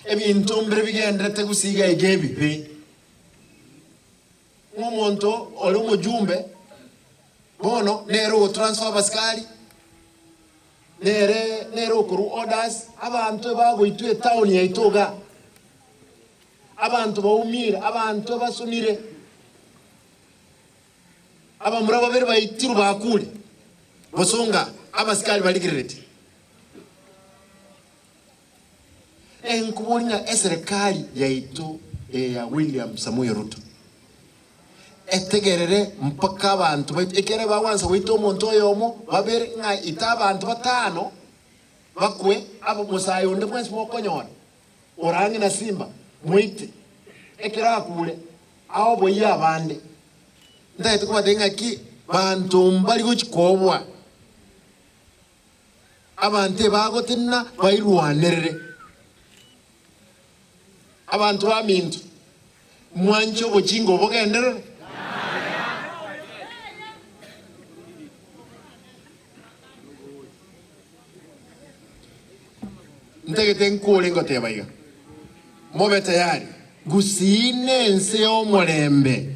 intombre bigendete gusiga egebi pe umuntu oli umujumbe bono nero transfer baskali nero kuru orders abantu bagoitwe town ya Itoga abantu baumira abantu basunire abamura babere bayitiru bakule bosonga abaskali baligirete enkubonya eserikali yaitu ya William Samuel Ruto etegerere mpaka abantu ekere bawanza wito omuntu oyomo babere nga ita abantu batano bakwe abo musayo nde mwensi mokonyora orangi na simba mwite ekera kule aho boya abande ndaite kubadenga ki bantu mbali kuchikobwa abante bagotinna bairwanerere abantu bamintu mwancho bochingo bogendere ntegete nkule ngoteba iyo mobe tayari gusine nse omulembe.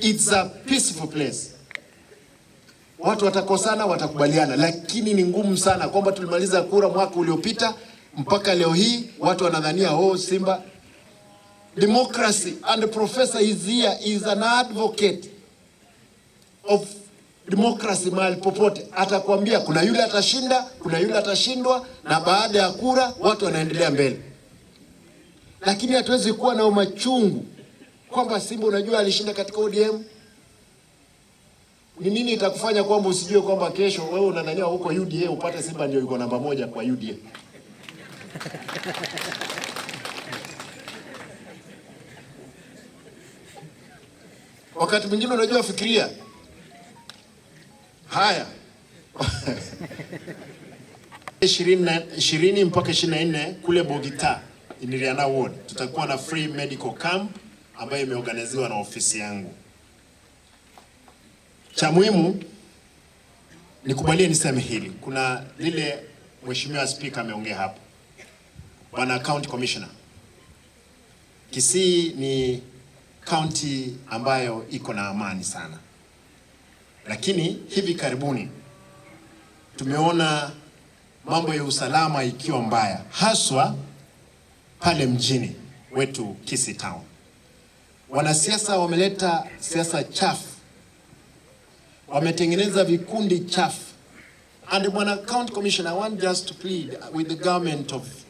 It's a peaceful place. Watu watakosana watakubaliana, lakini ni ngumu sana kwamba tulimaliza kura mwaka uliopita mpaka leo hii watu wanadhania Simba democracy, and the professor is here, is an advocate of democracy mahali popote. Atakwambia kuna yule atashinda, kuna yule atashindwa, na baada ya kura watu wanaendelea mbele. Lakini hatuwezi kuwa na umachungu kwamba Simba unajua alishinda katika ODM. Ni nini itakufanya kwamba usijue kwamba kesho wewe unadhania huko UDA upate Simba ndio yuko namba 1 kwa UDA? Wakati mwingine unajua fikiria haya 20 mpaka 24 kule Bogita Iniriana Ward tutakuwa na free medical camp ambayo imeorganiziwa na ofisi yangu. Cha muhimu nikubalie niseme hili, kuna lile mheshimiwa speaker ameongea hapo, bwana county commissioner. Kisii ni county ambayo iko na amani sana, lakini hivi karibuni tumeona mambo ya usalama ikiwa mbaya, haswa pale mjini wetu Kisii town. Wanasiasa wameleta siasa chafu, wametengeneza vikundi chafu. And bwana county commissioner, I want just to plead with the government of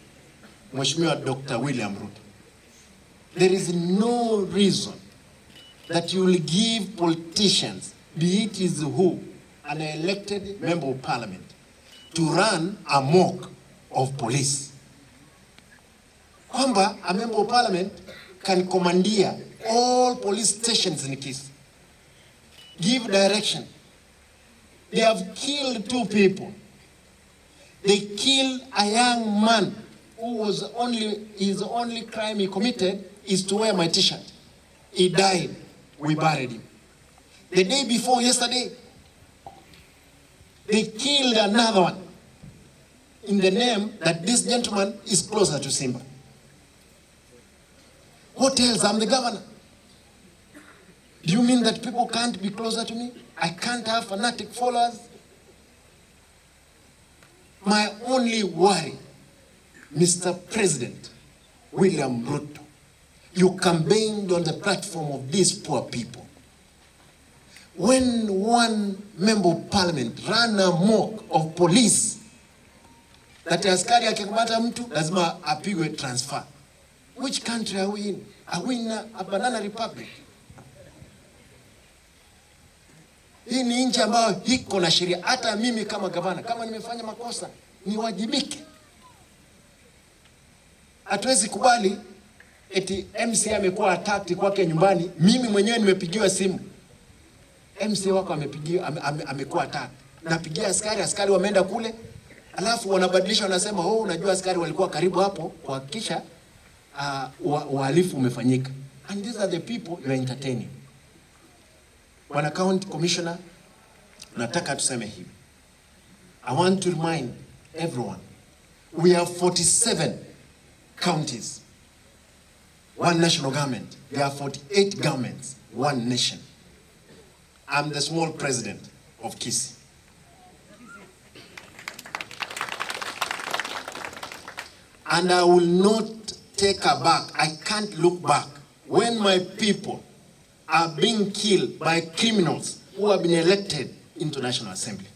Mheshimiwa Dr. William Ruto. There is no reason that you will give politicians, be it is who, an elected member of parliament, to run amok of police. Kwamba a member of parliament can commandeer all police stations in Kisii, give direction. They have killed 2 people. They killed a young man who was his only crime he committed is to wear my t-shirt. He died. We buried him. The day before yesterday, they killed another one in the name that this gentleman is closer to Simba. What else? I'm the governor. Do you mean that people can't be closer to me? I can't have fanatic followers? My only worry, Mr. President William Ruto, you campaigned on the platform of these poor people. When one member of parliament ran amok of police, that askari akikamata mtu lazima apigwe transfer. Which country are we in? Are we in a banana republic? Hii ni nchi ambayo hiko na sheria. Hata mimi kama gavana, kama nimefanya makosa, niwajibike. Hatuwezi kubali eti MC amekuwa attacked kwake nyumbani. Mimi mwenyewe nimepigiwa simu, MC wako amekuwa attacked. Napigia askari wameenda kule, alafu wanabadilisha, wanasema unajua askari walikuwa karibu hapo kuhakikisha uhalifu umefanyika. And these are the people you are entertaining. Bwana county commissioner, nataka tuseme hivi. I want to remind everyone, we have 47 counties, one national government. There are 48 governments, one nation. I'm the small president of Kisii. And I will not take a back. I can't look back. When my people are being killed by criminals who have been elected into National Assembly,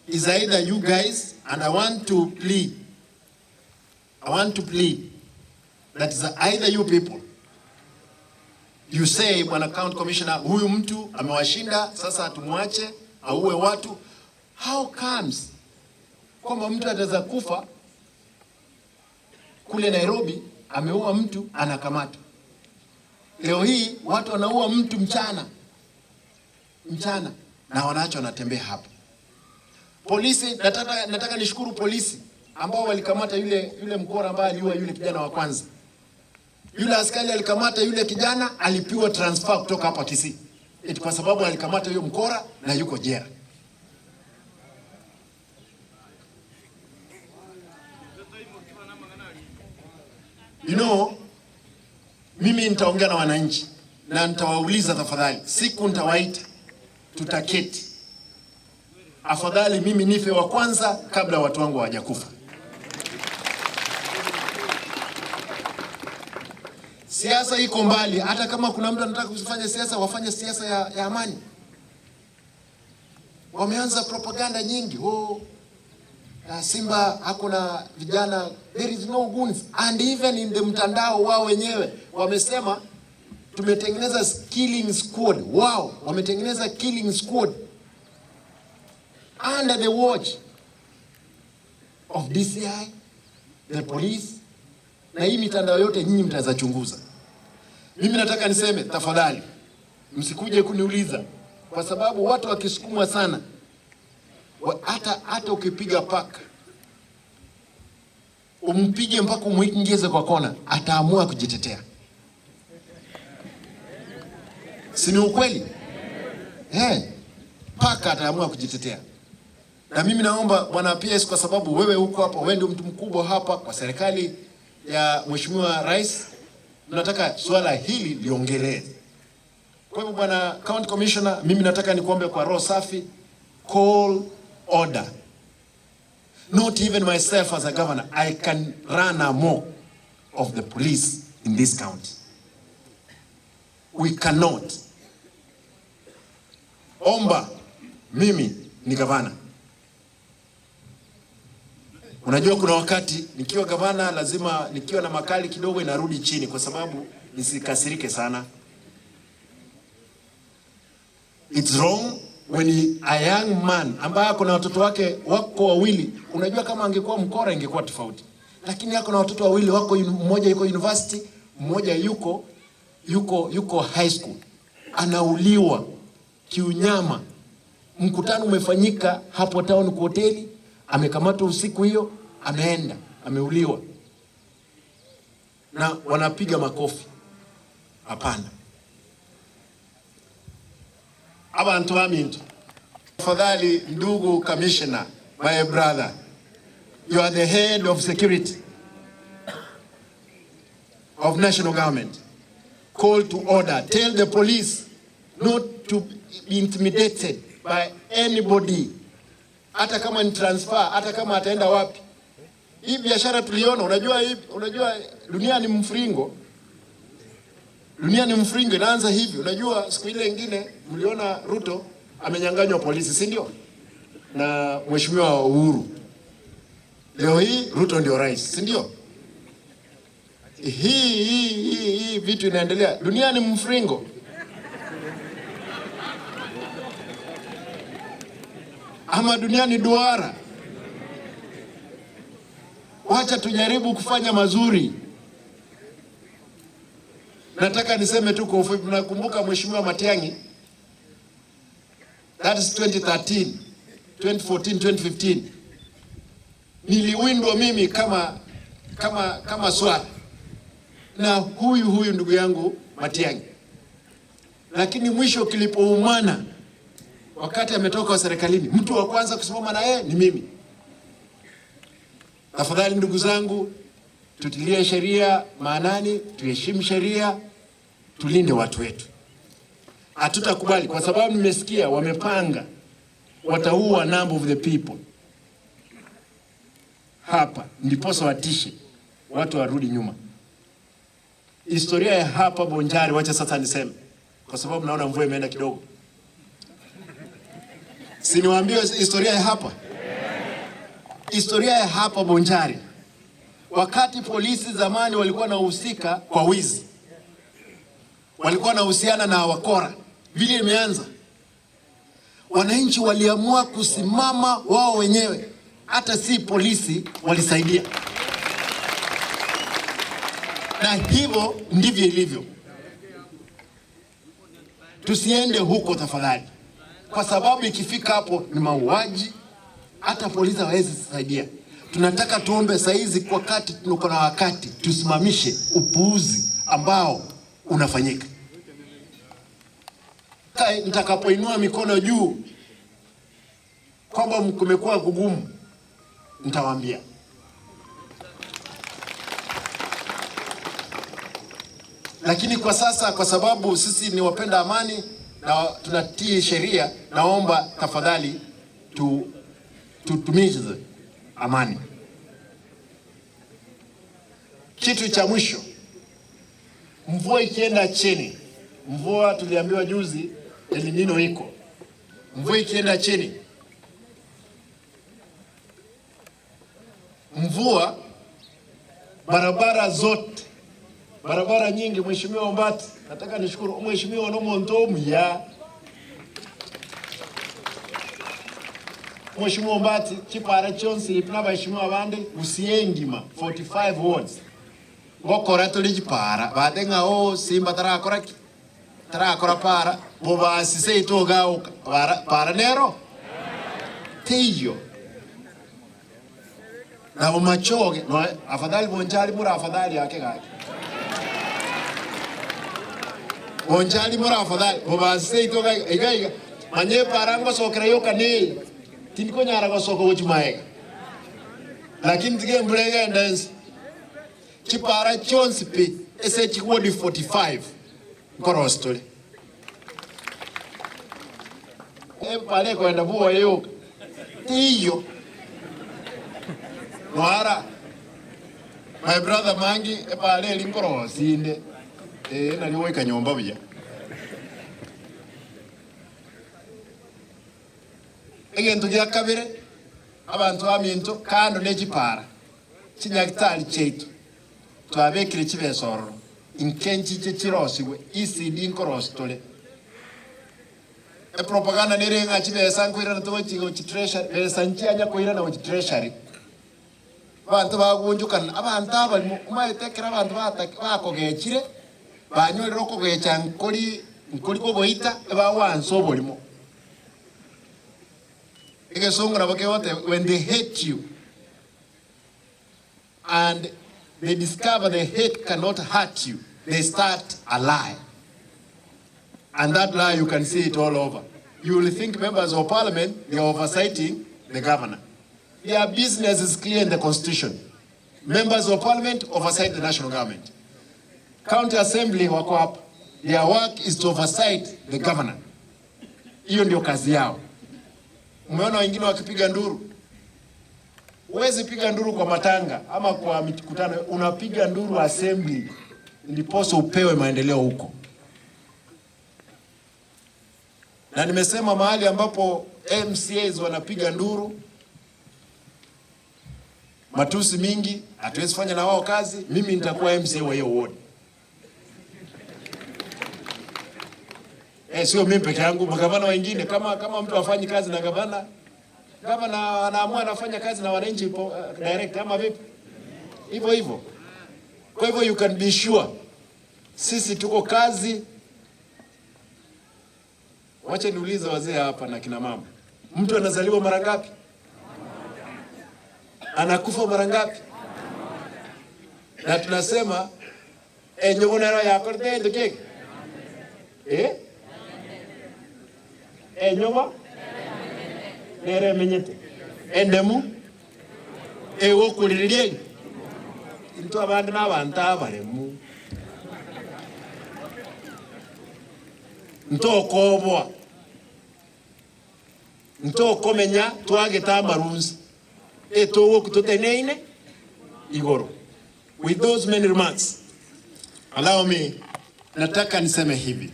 it's either you guys, and I want to plead that is either you people, you say, Bwana County Commissioner, huyu mtu amewashinda, sasa tumwache auwe watu. How comes kwamba mtu ataweza kufa kule Nairobi, ameua mtu anakamatwa? Leo hii watu wanaua mtu mchana na wanaacha wanatembea hapa. Polisi, nataka nishukuru polisi ambao walikamata yule mkora ambaye aliua yule kijana wa kwanza. Yule askari alikamata yule kijana, alipiwa transfer kutoka hapa Kisii. Eti kwa sababu alikamata yule mkora na yuko jela. You know, mimi nitaongea na wananchi na nitawauliza tafadhali, siku nitawaita, tutaketi. Afadhali mimi nife wa kwanza kabla watu wangu hawajakufa. Siasa iko mbali, hata kama kuna mtu anataka kufanya siasa, wafanye siasa ya amani. Wameanza propaganda nyingi. Simba hakuna vijana, there is no guns. And even in the mtandao wao wenyewe wamesema tumetengeneza killing squad. Wow, wametengeneza killing squad under the watch of DCI, the police, na hii mitandao yote nyinyi mtaweza chunguza. Mimi nataka niseme tafadhali msikuje kuniuliza, kwa sababu watu wakisukumwa sana, hata ukipiga paka umpige mpaka umuingize kwa kona, ataamua kujitetea. Si ni ukweli? Paka ataamua kujitetea. Na mimi naomba Bwana PS, kwa sababu wewe huko hapa, wewe ndio mtu mkubwa hapa kwa serikali ya Mheshimiwa Rais, nataka swala hili liongelee. Kwa hivyo Bwana County Commissioner, mimi nataka nikuombe kwa roho safi, call order. Not even myself as a governor, I can run a mock of the police in this county. We cannot. Omba, mimi ni gavana. Unajua kuna wakati nikiwa gavana lazima nikiwa na makali kidogo inarudi chini kwa sababu nisikasirike sana. It's wrong when a young man ambaye kuna watoto wake wako wawili, unajua kama angekuwa mkora ingekuwa tofauti. Lakini yako na watoto wawili, wako mmoja yuko university, mmoja yuko high school. Anauliwa kiunyama. Mkutano umefanyika hapo town kwa hoteli, amekamatwa usiku hiyo, ameenda, ameuliwa. Na wanapiga makofi. Hapana. Abantu aminto. Tafadhali ndugu commissioner, my brother, you are the head of security of national government. Call to order. Tell the police not to be intimidated by anybody. Hata kama ni transfer, hata kama ataenda wapi. Hii biashara tuliona, unajua dunia ni mfringo. Dunia ni mfringo, inaanza hivi. Unajua siku ile nyingine mliona Ruto amenyanganywa polisi, si ndio? Na Mheshimiwa Uhuru. Leo hii Ruto ndio rais, si ndio? Hii vitu inaendelea. Dunia ni mfringo. Ama dunia ni duara. Wacha tujaribu kufanya mazuri. Nataka niseme tu kwa ufupi, nakumbuka Mheshimiwa Matiang'i, that is 2013, 2014, 2015. Niliwindwa mimi kama swala na huyu ndugu yangu Matiang'i. Lakini mwisho kilipoumana, wakati ametoka wa serikalini, mtu wa kwanza kusimama na yeye ni mimi. Tafadhali ndugu zangu, tutilie sheria maanani, tuheshimu sheria, tulinde watu wetu. Hatutakubali kwa sababu nimesikia wamepanga wataua number of the people. Hapa ndiposa watishe watu warudi nyuma. Historia ya hapa Bonjari, wacha sasa niseme kwa sababu naona mvua imeenda kidogo. Si niwaambie historia ya hapa? Historia ya hapa Bonjari, wakati polisi zamani walikuwa wanahusika kwa wizi, walikuwa wanahusiana na wakora, vile imeanza, wananchi waliamua kusimama wao wenyewe, hata si polisi walisaidia. Na hivyo ndivyo ilivyo. Tusiende huko tafadhali, kwa sababu ikifika hapo ni mauaji, hata polisi hawezi kusaidia. Tunataka tuombe saizi, kwa wakati tuko na wakati, tusimamishe upuuzi ambao unafanyika. Nitakapoinua mikono juu kwamba kumekuwa kugumu, nitawaambia. Lakini kwa sasa, kwa sababu sisi ni wapenda amani na tunatii sheria, naomba tafadhali tutumize amani. Kitu cha mwisho, mvua ikienda chini, mvua tuliambiwa juzi El Nino iko. Mvua ikienda chini, mvua, barabara zote, barabara nyingi, Mheshimiwa Ombati, nataka nishukuru Mheshimiwa Nomontomu ya Mheshimiwa Ombati chipara chonsi ipna Mheshimiwa Bande usiengima 45 wards ngokora tulijipara badenga o simba tarakora para boba sise itoga para nero tiyo na umachoge no afadhali Bonjari mura afadhali yake gaki Bonjari mura afadhali boba sise itoga igaiga manye parango sokera yoka ne tiniko nyara go soko uchimaega lakini tige mbrega dance chipara chonsi pe ese chikwodi 45 korostole pale kwenda buwa yoka tiyo Mwara, my brother Mangi, pale linkoro sinde, naliwe kanyomba bya. Egento gya kabere, abantu aminto kando n'ekipara. Kinyagitali chetu. Twabekire kibesoro. Inkenchi kirosibwe ECD inkorostole. Propaganda nerenga kibesa nkwira nto treasury, besanchi anya kwira na treasury. Abantu bagunjukana abantu abali umayitekera abantu bakogekire banyorero kogecha nkoli ko boita bawanso obolimo egesongora bakewote when they hate you and they discover the hate cannot hurt you, they start a lie, and that lie you can see it all over. You will think members of parliament, they are oversighting the governor. Their business is clear in the constitution. Members of parliament oversight the national government. County assembly wako hapa. Their work is to oversight the governor. Hiyo ndio kazi yao. Umeona wengine wakipiga nduru. Huwezi piga nduru kwa matanga ama kwa mikutano, unapiga nduru assembly ndiposa upewe maendeleo huko. Na nimesema mahali ambapo MCAs wanapiga nduru, matusi mingi, hatuwezi fanya na wao kazi. Mimi nitakuwa MCA wa hiyo ward. Sio mimi peke yangu, magavana wengine kama mtu afanyi kazi na gavana anaamua anafanya kazi na wananchi direct ama vipi? Hivyo. Kwa hivyo you can be sure sisi tuko kazi. Wacha niulize wazee hapa na kina mama. Mtu anazaliwa mara ngapi? Anakufa mara ngapi? Na tunasema nyongonero yako tende keke. Nyongo nere menyete endemu ewo kuliriye into abandi n'abantu abaremu ntokobwa ntokomenya twageta amarunzi etowo kutoteneine igoro. With those many remarks, allow me, nataka niseme hivi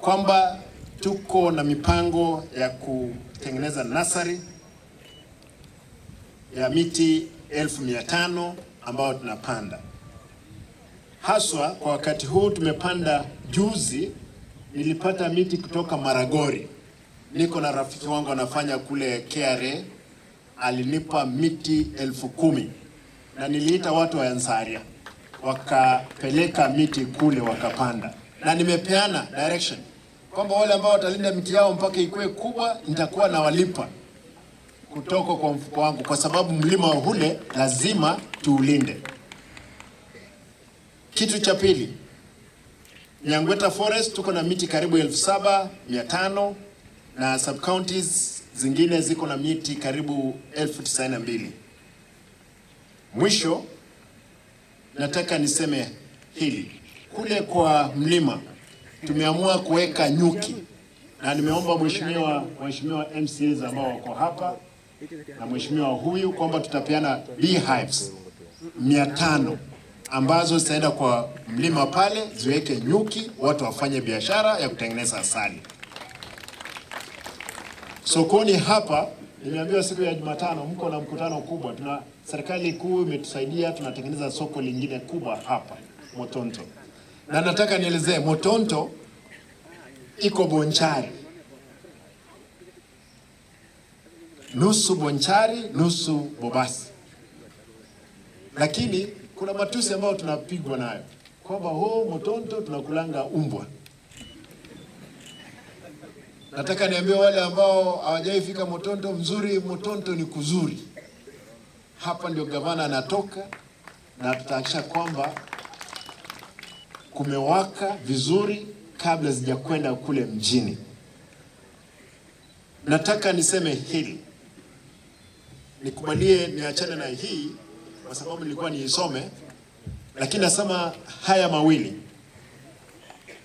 kwamba tuko na mipango ya kutengeneza nasari ya miti 1500 ambao tunapanda. Haswa kwa wakati huu tumepanda, juzi nilipata miti kutoka Maragori. Niko na rafiki wangu anafanya kule KRA, alinipa miti 10,000 na niliita watu wa Ansaria wakapeleka miti kule wakapanda, na nimepeana direction kwamba wale ambao watalinda miti yao mpaka ikue kubwa nitakuwa na walipa kutoka kwa mfuko wangu, kwa sababu mlima ule lazima tuulinde. Kitu cha pili, Nyangweta Forest tuko na miti karibu 7,500 na sub counties zingine ziko na miti karibu 92,000. Mwisho nataka niseme hili, kule kwa mlima tumeamua kuweka nyuki, na nimeomba mheshimiwa MCAs ambao wako hapa na mheshimiwa huyu kwamba tutapeana beehives 500 ambazo zitaenda kwa mlima pale ziweke nyuki, watu wafanye biashara ya kutengeneza asali. Sokoni hapa nimeambiwa siku ya Jumatano mko na mkutano kubwa. Serikali kuu imetusaidia, tunatengeneza soko lingine kubwa hapa Motonto. Na nataka nielezee, Motonto iko Bonchari, nusu Bonchari nusu Bobasi, lakini kuna matusi ambayo tunapigwa nayo kwamba Motonto tunakulanga umbwa. Nataka niambie wale ambao hawajaifika Motonto, mzuri Motonto ni kuzuri. Hapa ndio gavana anatoka, na tutahakikisha kwamba kumewaka vizuri kabla sijakwenda kule mjini. Nataka niseme hili, nikubalie niachane na hii kwa sababu nilikuwa niisome, lakini nasema haya mawili.